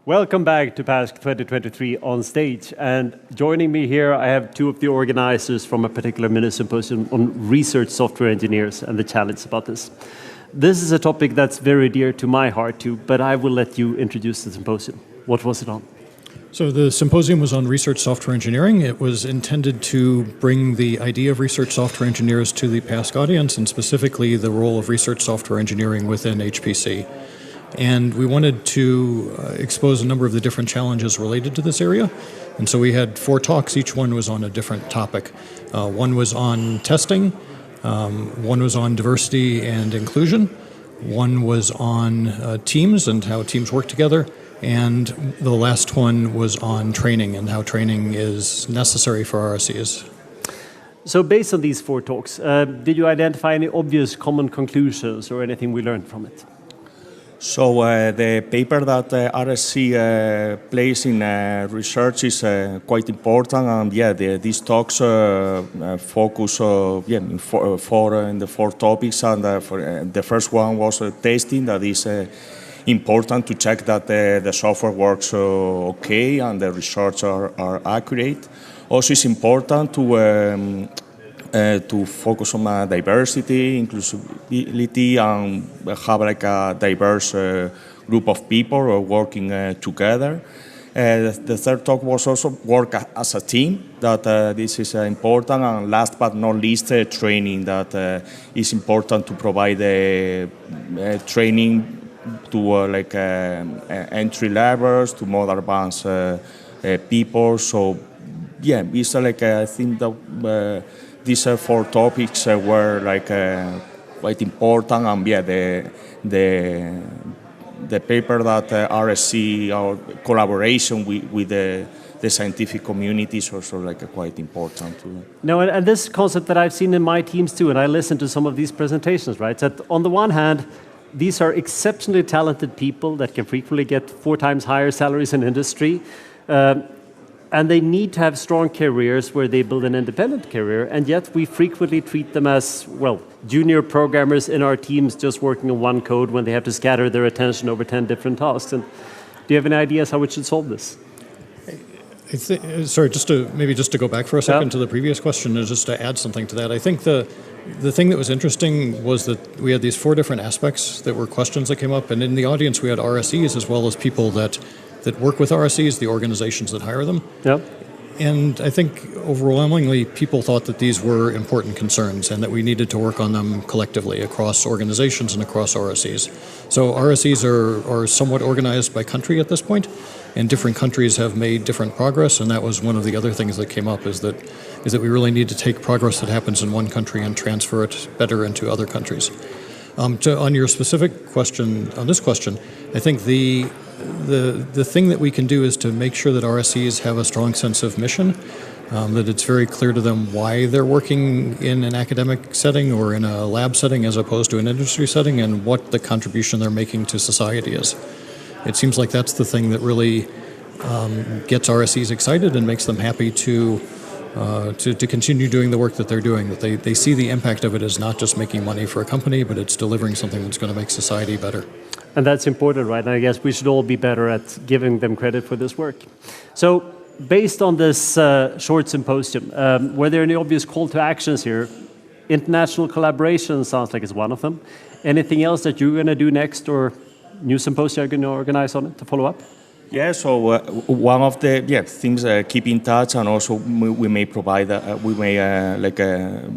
Welcome back to PASC23 on stage. And joining me here, I have two of the organizers from a particular minisymposium on research software engineers and the challenge about this. This is a topic that's very dear to my heart too, but I will let you introduce the symposium. What was it on? So the symposium was on research software engineering. It was intended to bring the idea of research software engineers to the PASC audience, and specifically the role of research software engineering within HPC. And we wanted to expose a number of the different challenges related to this area. And so we had 4 talks, each one was on a different topic. One was on testing, one was on diversity and inclusion, one was on teams and how teams work together, and the last one was on training and how training is necessary for RSEs. So based on these 4 talks, did you identify any obvious common conclusions or anything we learned from it? So the paper that RSE plays in research is quite important, and these talks focus in the 4 topics, and the first one was testing. That is important to check that the software works okay and the results are accurate. Also, it's important to focus on diversity, inclusivity, and have like a diverse group of people working together. The third talk was also work as a team, that this is important, and last but not least, training, that is important to provide training to entry levels, to more advanced people. So it's I think that these 4 topics were quite important, and the paper that RSE, our collaboration with the scientific community is also quite important too. No, and this concept that I've seen in my teams too, and I listened to some of these presentations, right? That on the one hand, these are exceptionally talented people that can frequently get 4 times higher salaries in industry. And they need to have strong careers where they build an independent career, and yet we frequently treat them as, well, junior programmers in our teams just working on one code when they have to scatter their attention over 10 different tasks. And do you have any ideas how we should solve this? Sorry, just to go back for a second to the previous question, and just to add something to that. I think the thing that was interesting was that we had these 4 different aspects that were questions that came up, and in the audience we had RSEs as well as people that work with RSEs, the organizations that hire them. Yep. And I think overwhelmingly people thought that these were important concerns and that we needed to work on them collectively across organizations and across RSEs. So RSEs are somewhat organized by country at this point, and different countries have made different progress, and that was one of the other things that came up, is that we really need to take progress that happens in one country and transfer it better into other countries. On your specific question, on this question, I think the thing that we can do is to make sure that RSEs have a strong sense of mission, that it's very clear to them why they're working in an academic setting or in a lab setting as opposed to an industry setting, and what the contribution they're making to society is. It seems like that's the thing that really gets RSEs excited and makes them happy to continue doing the work that they're doing, that they see the impact of it as not just making money for a company, but it's delivering something that's going to make society better. And that's important, right? And I guess we should all be better at giving them credit for this work. So based on this short symposium, were there any obvious call to actions here? International collaboration sounds like it's one of them. Anything else that you're going to do next, or new symposia you're going to organize on it to follow up? Yeah, so one of the things, keep in touch, and also we may provide,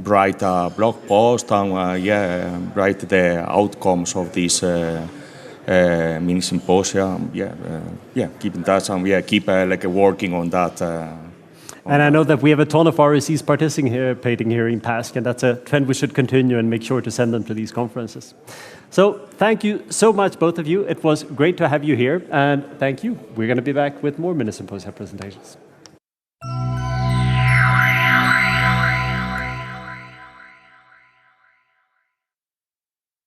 write a blog post and write the outcomes of this mini symposium. Keep in touch, and keep working on that. And I know that we have a ton of RSEs participating here in PASC, and that's a trend we should continue and make sure to send them to these conferences. So thank you so much, both of you. It was great to have you here, and thank you. We're going to be back with more minisymposia presentations.